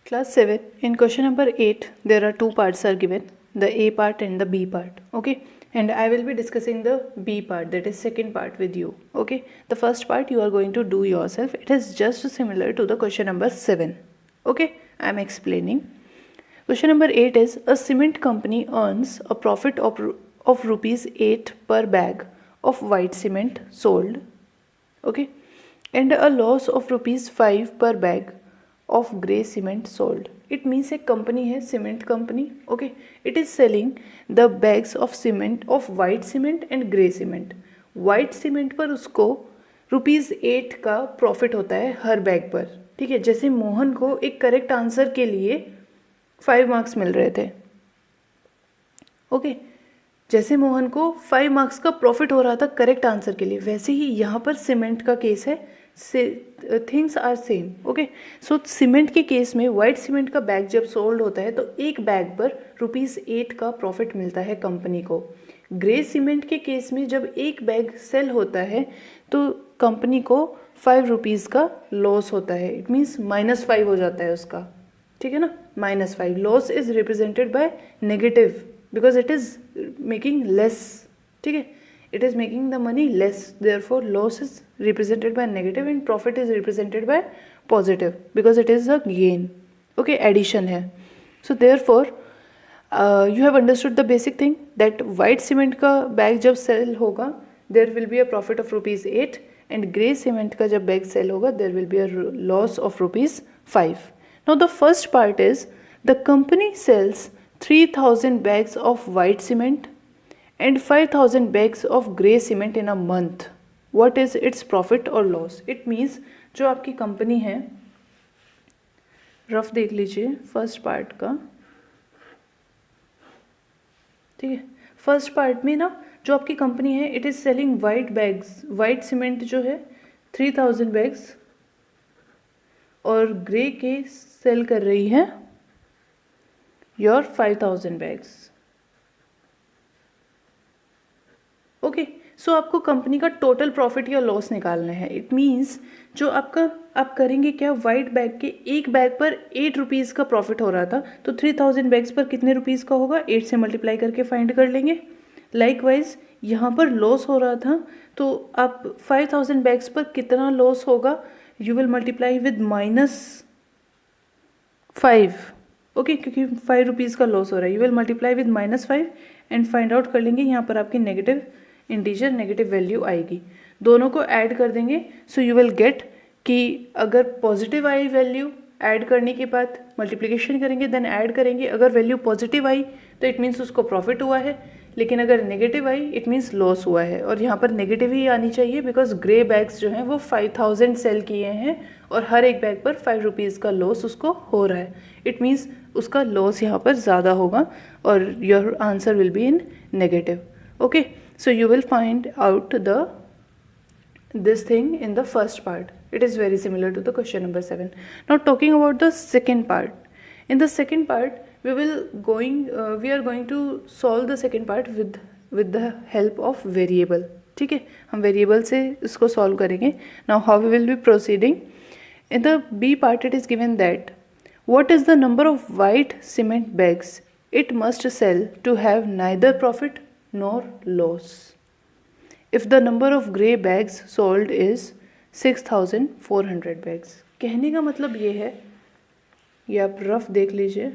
Class 7, in question number 8, there are two parts are given, the A part and the B part, okay? And I will be discussing the B part, that is second part with you, okay? The first part you are going to do yourself. It is just similar to the question number 7, okay? I am explaining. Question number 8 is, a cement company earns a profit of rupees 8 per bag of white cement sold, okay? And a loss of rupees 5 per bag of grey cement sold. It means एक company है, cement company, okay? It is selling the bags of cement of white cement and grey cement. White cement पर उसको ₹8 का profit होता है हर bag पर, ठीक है? जैसे मोहन को एक करेक्ट आंसर के लिए 5 मार्क्स मिल रहे थे, ओके? जैसे मोहन को 5 मार्क्स का प्रॉफिट हो रहा था करेक्ट आंसर के लिए, वैसे ही यहाँ पर सीमेंट का केस है. Things are same, okay? So cement के केस में वाइट सीमेंट का बैग जब सोल्ड होता है तो एक बैग पर ₹8 का प्रॉफिट मिलता है कंपनी को. ग्रे सीमेंट के केस में जब एक बैग सेल होता है तो कंपनी को ₹5 का लॉस होता है. इट मीन्स -5 हो जाता है उसका, ठीक है ना? -5. Loss is represented by negative because it is making less, ठीक है? It is making the money less, therefore loss is represented by negative and profit is represented by positive because it is a gain, okay? Addition है. So therefore you have understood the basic thing that white cement का bag जब sell होगा there will be a profit of ₹8 and grey cement का जब bag sell होगा there will be a loss of ₹5. Now the first part is the company sells 3000 bags of white cement and 5000 bags of grey cement in a month. What is its profit or loss? It means जो आपकी company है, rough देख लीजिए first part का, ठीक है? First part में ना जो आपकी कंपनी है it is selling white bags, white cement जो है 3000 बैग्स और ग्रे के सेल कर रही है योर 5000 बैग्स, ओके? सो आपको कंपनी का टोटल प्रॉफिट या लॉस निकालना है. इट मीन्स जो आप करेंगे क्या, वाइट बैग के एक बैग पर ₹8 का प्रॉफिट हो रहा था तो 3000 बैग्स पर कितने रुपीज़ का होगा, 8 से मल्टीप्लाई करके फाइंड कर लेंगे. लाइकवाइज यहाँ पर लॉस हो रहा था तो आप 5000 बैग्स पर कितना लॉस होगा, you will multiply with -5, okay? क्योंकि ₹5 का लॉस हो रहा है, you will multiply with -5 and find out कर लेंगे. यहाँ पर आपकी नेगेटिव इंटीजर नेगेटिव वैल्यू आएगी, दोनों को ऐड कर देंगे. सो यू विल गेट कि अगर पॉजिटिव आई वैल्यू ऐड करने के बाद मल्टीप्लिकेशन करेंगे देन ऐड करेंगे, अगर वैल्यू पॉजिटिव आई तो इट मीन्स उसको प्रॉफिट हुआ है, लेकिन अगर negative I it means loss हुआ है. और यहाँ पर नेगेटिव ही आनी चाहिए बिकॉज ग्रे बैग्स जो हैं वो 5000 सेल किए हैं और हर एक बैग पर ₹5 का लॉस उसको हो रहा है. इट मीन्स उसका लॉस यहाँ पर ज़्यादा होगा और your answer will be in negative, okay? So you will find out this thing in the first part. It is very similar to the question number 7. Now talking about the second part. In the second part, we are going to solve the second part with the help of variable. ठीक है, हम variable से इसको solve करेंगे. Now how we will be proceeding? In the B part, it is given that what is the number of white cement bags it must sell to have neither profit nor loss if the number of grey bags sold is 6400 bags. कहने का मतलब ये है, ये आप rough देख लीजिए,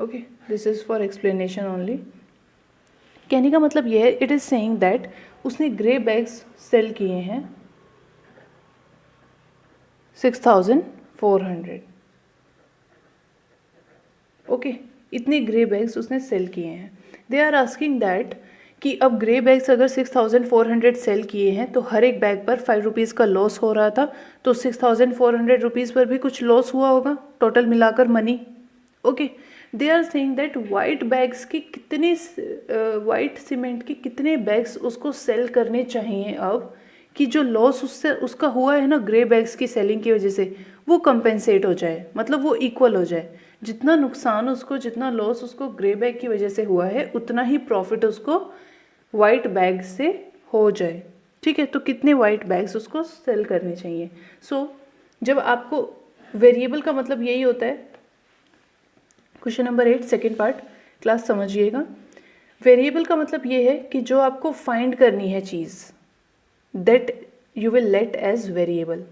okay? This is for explanation only. कहने का मतलब ये है, इट इज सेइंग दैट उसने ग्रे बैग्स सेल किए हैं 6400, ओके? इतने ग्रे बैग्स उसने सेल किए हैं. दे आर आस्किंग दैट कि अब ग्रे बैग्स अगर 6400 सेल किए हैं तो हर एक बैग पर ₹5 का लॉस हो रहा था तो ₹6400 पर भी कुछ लॉस हुआ होगा टोटल मिलाकर money, okay? They are saying that white bags की कितने वाइट सीमेंट के कितने बैग्स उसको सेल करने चाहिए अब कि जो लॉस उसका हुआ है ना ग्रे बैग्स की सेलिंग की वजह से वो कंपेंसेट हो जाए, मतलब वो इक्वल हो जाए. जितना नुकसान उसको, जितना लॉस उसको ग्रे बैग की वजह से हुआ है उतना ही प्रॉफिट उसको वाइट बैग से हो जाए, ठीक है? तो कितने वाइट बैग्स उसको सेल करने चाहिए. सो जब आपको वेरिएबल का मतलब यही होता है question number 8 second part, class समझिएगा। वेरिएबल का मतलब ये है कि जो आपको फाइंड करनी है चीज़, that you will let as variable.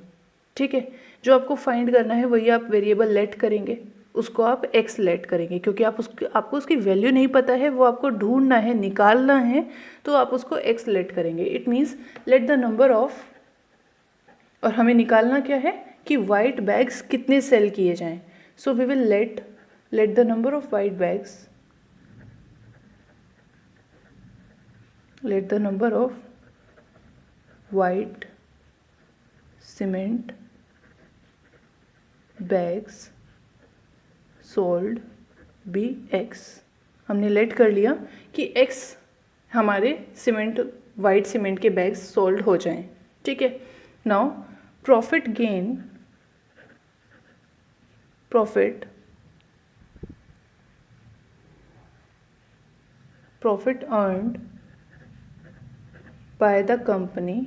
ठीक है, जो आपको फाइंड करना है वही आप वेरिएबल लेट करेंगे, उसको आप एक्स लेट करेंगे, क्योंकि आपको उसकी वैल्यू नहीं पता है, वो आपको ढूंढना है, निकालना है, तो आप उसको एक्स लेट करेंगे। It means late the number of, और हमें निकालना क्या है कि वाइट बैग्स कितने सेल किए जाएं। So we will let the number of white bags, let the number of white cement bags sold be x। हमने लेट कर लिया कि x हमारे वाइट सीमेंट के बैग्स सोल्ड हो जाएं। ठीक है, now profit earned by the company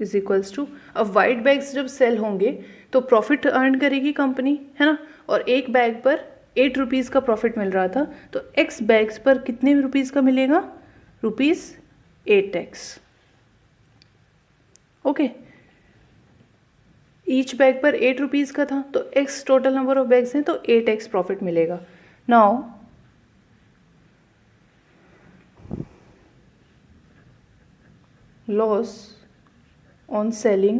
is equals to, अब वाइट बैग्स जब सेल होंगे तो प्रॉफिट अर्न करेगी कंपनी, है ना, और एक बैग पर 8 रुपीज़ का प्रॉफिट मिल रहा था, तो एक्स बैग्स पर कितने रुपीज़ का मिलेगा, ₹8x। ओके, ईच बैग पर 8 रुपीज़ का था, तो x total number of bags हैं, तो 8x प्रॉफिट मिलेगा। Now loss on selling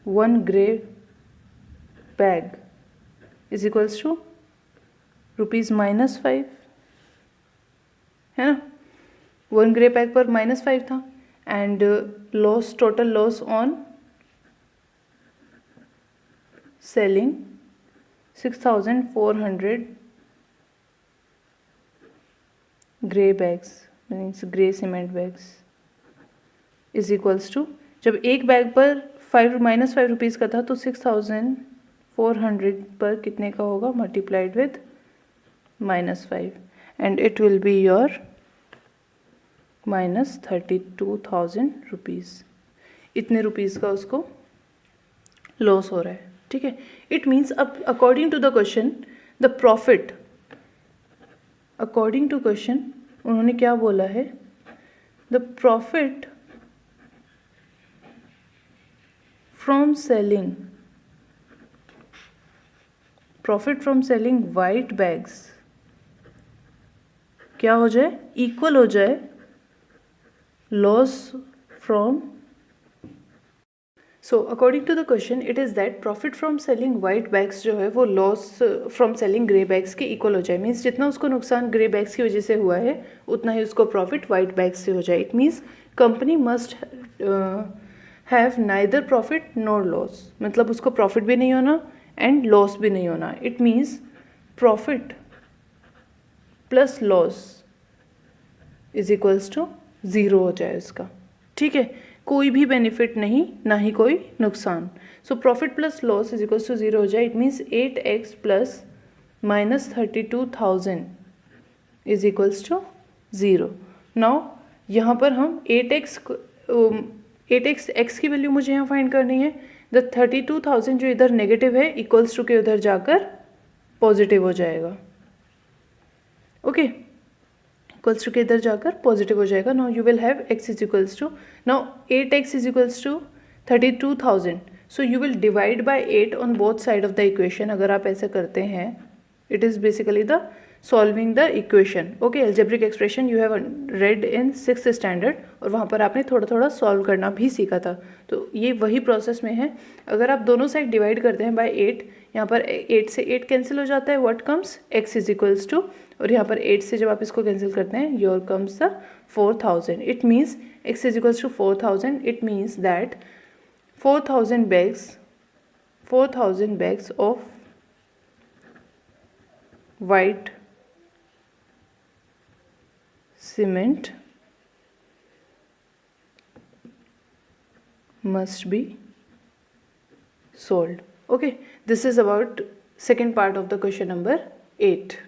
1 grey bag is equals to ₹-5, है ना, 1 ग्रे बैग पर -5 था, and total loss on selling 6,400 grey bags means grey cement bags is equals to, जब एक bag पर -5 रुपीज़ का था तो 6,400 पर कितने का होगा, multiplied with -5, and it will be your -32,000 rupees. इतने रुपीज़ का उसको लॉस हो रहा है। ठीक है, इट मीन्स अब according to the question the profit, according to question उन्होंने क्या बोला है, the profit from selling white bags क्या हो जाए, इक्वल हो जाए loss from, so according to the question it is that profit from selling white bags जो है वो loss from selling grey bags के इक्वल हो जाए। मीन्स जितना उसको नुकसान ग्रे बैग्स की वजह से हुआ है उतना ही उसको प्रॉफिट वाइट बैग्स से हो जाए। It means company must have neither profit nor loss, मतलब उसको प्रॉफिट भी नहीं होना एंड लॉस भी नहीं होना। It means profit plus loss is equals to 0 हो जाए उसका। ठीक है, कोई भी बेनिफिट नहीं, ना ही कोई नुकसान। So profit plus loss is equals to 0 हो जाए। It means 8x plus -32,000 is equals to 0। Now यहाँ पर हम 8x x की वैल्यू मुझे यहाँ फाइंड करनी है। द 32,000 जो इधर नेगेटिव है इक्वल्स टू के उधर जाकर पॉजिटिव हो जाएगा। ओके, इक्वल्स टू के इधर जाकर पॉजिटिव हो जाएगा। Now you will have x is equals to, now 8x is equals to 32,000, so you will divide by 8 on both side of the equation. अगर आप ऐसे करते हैं, it is basically the solving the equation. Okay, algebraic expression you have read in 6th standard, और वहाँ पर आपने थोड़ा थोड़ा सॉल्व करना भी सीखा था, तो ये वही प्रोसेस में है। अगर आप दोनों साइड डिवाइड करते हैं बाय 8, यहाँ पर 8 से 8 कैंसिल हो जाता है, what comes x is equals to, और यहाँ पर 8 से जब आप इसको कैंसिल करते हैं your comes the 4,000। It means x is equals to 4,000। It means that 4,000 bags of white cement must be sold. Okay, this is about second part of the question number 8.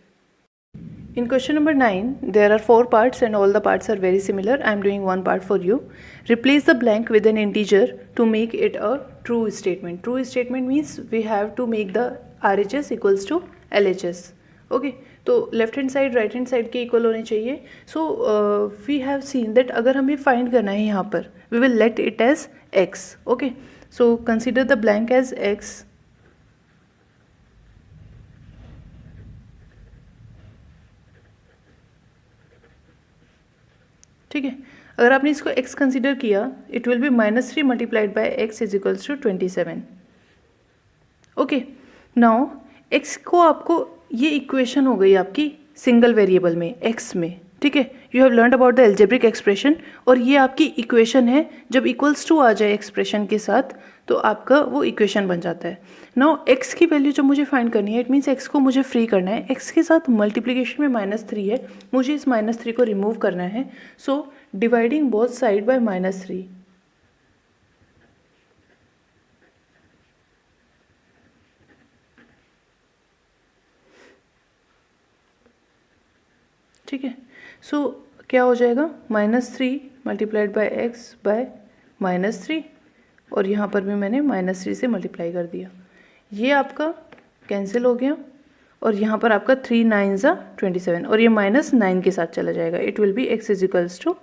In question number 9, there are 4 parts and all the parts are very similar. I am doing one part for you. Replace the blank with an integer to make it a true statement. True statement means we have to make the RHS equals to LHS. Okay, तो left hand side right hand side के equal होने चाहिए. So we have seen that अगर हमें find करना है यहाँ पर, we will let it as x. Okay, so consider the blank as x. ठीक है, अगर आपने इसको x कंसिडर किया, it will be -3 multiplied by x is equals to 27. Okay, now x को आपको, ये इक्वेशन हो गई आपकी सिंगल वेरिएबल में x में. ठीक है, you have learned about the algebraic expression, और ये आपकी इक्वेशन है. जब इक्वल्स टू आ जाए एक्सप्रेशन के साथ तो आपका वो इक्वेशन बन जाता है. नाउ x की वैल्यू जब मुझे फाइंड करनी है, इट मीन्स x को मुझे फ्री करना है. x के साथ मल्टीप्लिकेशन में -3 है, मुझे इस -3 को रिमूव करना है. So dividing both side by -3. ठीक है, सो क्या हो जाएगा, -3 मल्टीप्लाइड बाय x बाय -3, और यहाँ पर भी मैंने -3 से मल्टीप्लाई कर दिया. ये आपका कैंसिल हो गया, और यहाँ पर आपका 3 9 ज़ा 27, और ये -9 के साथ चला जाएगा. It will be x is equals to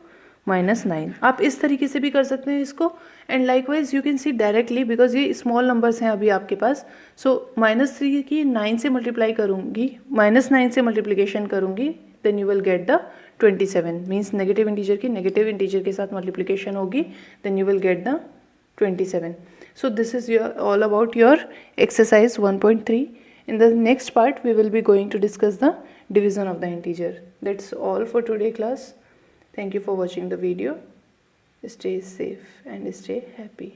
-9. आप इस तरीके से भी कर सकते हैं इसको. And likewise you can see directly, because ये स्मॉल नंबर्स हैं अभी आपके पास. सो -3 की 9 से मल्टीप्लाई करूँगी, -9 से मल्टीप्लिकेशन करूँगी, then you will get the 27. Means negative integer की नेगेटिव इंटीजर के साथ मल्टीप्लिकेशन होगी, then you will get the 27. So this is all about your exercise 1.3. In the next part we will be going to discuss the division of the integer. That's all for today class. Thank you for watching the video. Stay safe and stay happy.